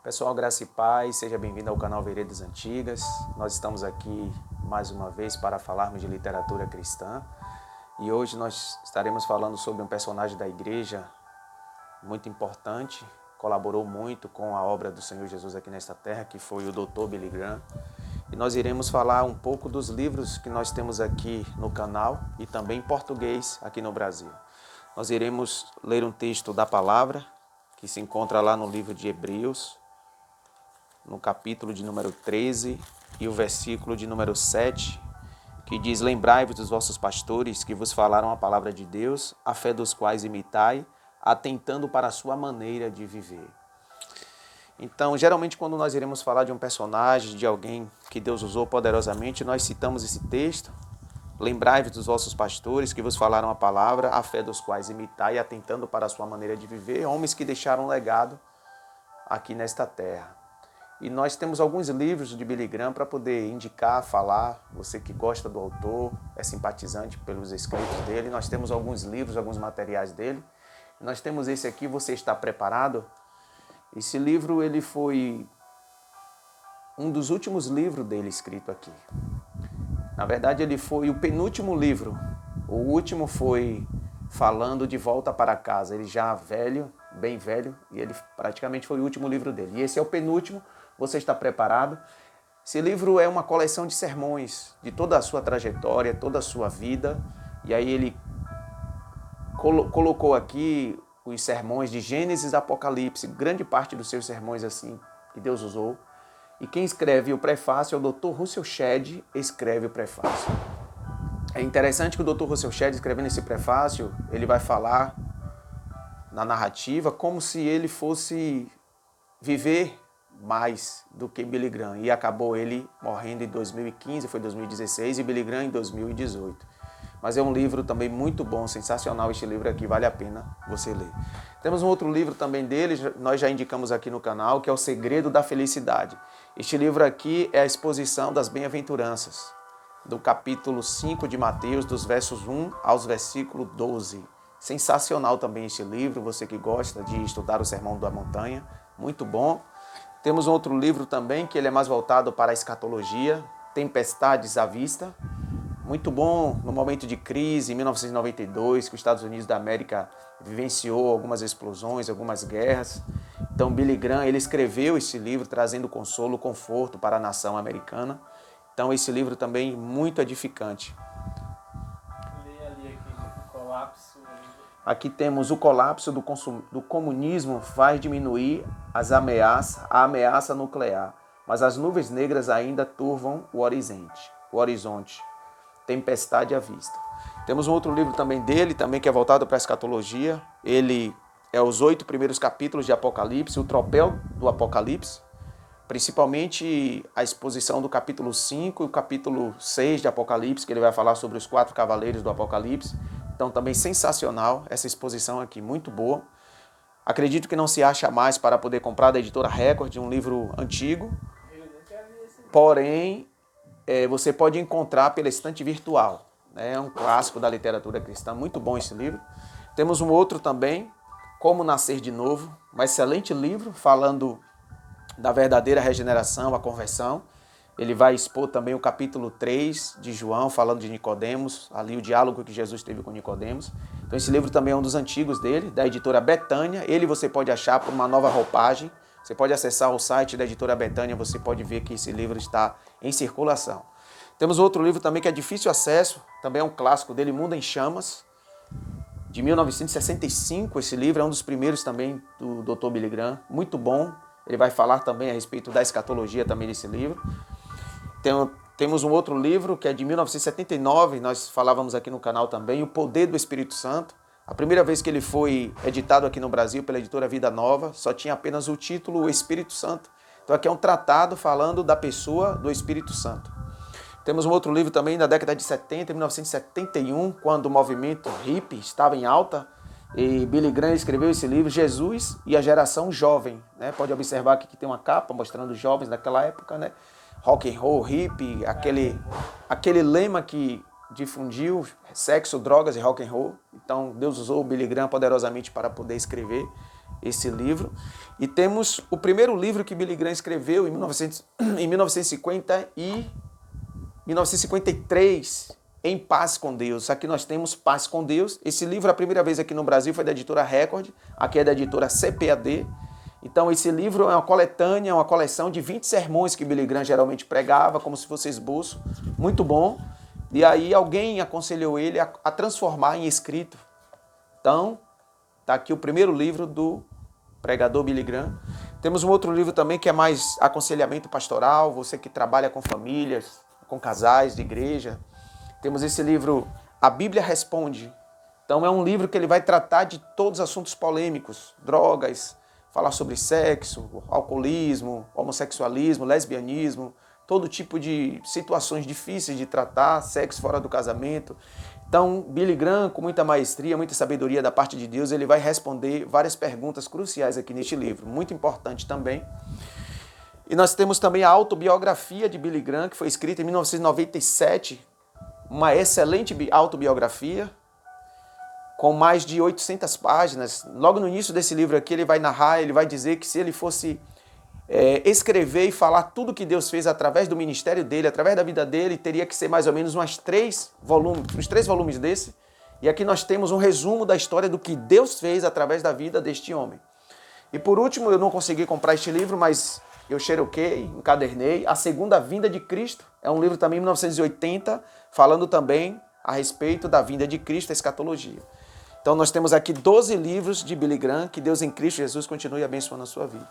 Pessoal, graça e paz, seja bem-vindo ao canal Veredas Antigas. Nós estamos aqui mais uma vez para falarmos de literatura cristã e hoje nós estaremos falando sobre um personagem da igreja muito importante, colaborou muito com a obra do Senhor Jesus aqui nesta terra, que foi o Dr. Billy Graham. E nós iremos falar um pouco dos livros que nós temos aqui no canal e também em português aqui no Brasil. Nós iremos ler um texto da palavra que se encontra lá no livro de Hebreus, no capítulo de número 13 e o versículo de número 7, que diz: Lembrai-vos dos vossos pastores que vos falaram a palavra de Deus, a fé dos quais imitai, atentando para a sua maneira de viver. Então, geralmente quando nós iremos falar de um personagem, de alguém que Deus usou poderosamente, nós citamos esse texto: Lembrai-vos dos vossos pastores que vos falaram a palavra, a fé dos quais imitai, atentando para a sua maneira de viver, homens que deixaram um legado aqui nesta terra. E nós temos alguns livros de Billy Graham para poder indicar, falar. Você que gosta do autor, é simpatizante pelos escritos dele. Nós temos alguns livros, alguns materiais dele. Nós temos esse aqui, Você Está Preparado? Esse livro ele foi um dos últimos livros dele escrito aqui. Na verdade, ele foi o penúltimo livro. O último foi falando de volta para casa. Ele já velho, bem velho, e ele praticamente foi o último livro dele. E esse é o penúltimo. Você está preparado? Esse livro é uma coleção de sermões, de toda a sua trajetória, toda a sua vida. E aí ele colocou aqui os sermões de Gênesis e Apocalipse, grande parte dos seus sermões assim que Deus usou. E quem escreve o prefácio é o Dr. Russell Shedd, escreve o prefácio. É interessante que o Dr. Russell Shedd, escrevendo esse prefácio, ele vai falar na narrativa como se ele fosse viver mais do que Billy Graham. E acabou ele morrendo em 2015, foi 2016, e Billy Graham em 2018. Mas é um livro também muito bom, sensacional este livro aqui, vale a pena você ler. Temos um outro livro também dele, nós já indicamos aqui no canal, que é O Segredo da Felicidade. Este livro aqui é a exposição das bem-aventuranças, do capítulo 5 de Mateus, dos versos 1 aos versículos 12. Sensacional também este livro, você que gosta de estudar o Sermão da Montanha, muito bom. Temos um outro livro também, que ele é mais voltado para a escatologia, Tempestades à Vista. Muito bom no momento de crise, em 1992, que os Estados Unidos da América vivenciou algumas explosões, algumas guerras. Então, Billy Graham, ele escreveu esse livro trazendo consolo, conforto para a nação americana. Então, esse livro também muito edificante. Lê ali aquele colapso. Aqui temos o colapso do comunismo faz diminuir a ameaça nuclear, mas as nuvens negras ainda turvam o horizonte. Tempestade à vista. Temos um outro livro também dele, também que é voltado para a escatologia. Ele é os 8 primeiros capítulos de Apocalipse, o tropel do Apocalipse, principalmente a exposição do capítulo 5 e o capítulo 6 de Apocalipse, que ele vai falar sobre os 4 cavaleiros do Apocalipse. Então também sensacional essa exposição aqui, muito boa. Acredito que não se acha mais para poder comprar da editora Record, um livro antigo. Porém, você pode encontrar pela estante virtual. É um clássico da literatura cristã, muito bom esse livro. Temos um outro também, Como Nascer de Novo, um excelente livro falando da verdadeira regeneração, a conversão. Ele vai expor também o capítulo 3 de João, falando de Nicodemos, ali o diálogo que Jesus teve com Nicodemos. Então esse livro também é um dos antigos dele, da editora Betânia. Ele você pode achar por uma nova roupagem. Você pode acessar o site da editora Betânia, você pode ver que esse livro está em circulação. Temos outro livro também que é difícil acesso, também é um clássico dele, Mundo em Chamas, de 1965. Esse livro é um dos primeiros também do Dr. Billy Graham, muito bom. Ele vai falar também a respeito da escatologia também nesse livro. Temos um outro livro que é de 1979, nós falávamos aqui no canal também, O Poder do Espírito Santo. A primeira vez que ele foi editado aqui no Brasil pela editora Vida Nova, só tinha apenas o título O Espírito Santo. Então aqui é um tratado falando da pessoa do Espírito Santo. Temos um outro livro também da década de 70, 1971, quando o movimento hippie estava em alta. E Billy Graham escreveu esse livro, Jesus e a Geração Jovem. Né? Pode observar aqui que tem uma capa mostrando os jovens daquela época, né? Rock and roll, hippie, aquele lema que difundiu sexo, drogas e rock and roll. Então Deus usou o Billy Graham poderosamente para poder escrever esse livro. E temos o primeiro livro que Billy Graham escreveu em 1953, Em Paz com Deus. Aqui nós temos Paz com Deus. Esse livro, a primeira vez aqui no Brasil, foi da editora Record, aqui é da editora CPAD. Então esse livro é uma coletânea, uma coleção de 20 sermões que Billy Graham geralmente pregava, como se fosse esboço, muito bom. E aí alguém aconselhou ele a transformar em escrito. Então, está aqui o primeiro livro do pregador Billy Graham. Temos um outro livro também que é mais aconselhamento pastoral, você que trabalha com famílias, com casais de igreja. Temos esse livro, A Bíblia Responde. Então é um livro que ele vai tratar de todos os assuntos polêmicos, drogas, falar sobre sexo, alcoolismo, homossexualismo, lesbianismo, todo tipo de situações difíceis de tratar, sexo fora do casamento. Então, Billy Graham, com muita maestria, muita sabedoria da parte de Deus, ele vai responder várias perguntas cruciais aqui neste livro, muito importante também. E nós temos também a autobiografia de Billy Graham, que foi escrita em 1997, uma excelente autobiografia, com mais de 800 páginas. Logo no início desse livro aqui, ele vai narrar, ele vai dizer que se ele fosse escrever e falar tudo que Deus fez através do ministério dele, através da vida dele, teria que ser mais ou menos uns 3 volumes desse. E aqui nós temos um resumo da história do que Deus fez através da vida deste homem. E por último, eu não consegui comprar este livro, mas eu xeroquei, encadernei, A Segunda Vinda de Cristo. É um livro também de 1980, falando também a respeito da vinda de Cristo, a escatologia. Então nós temos aqui 12 livros de Billy Graham, que Deus em Cristo Jesus continue abençoando a sua vida.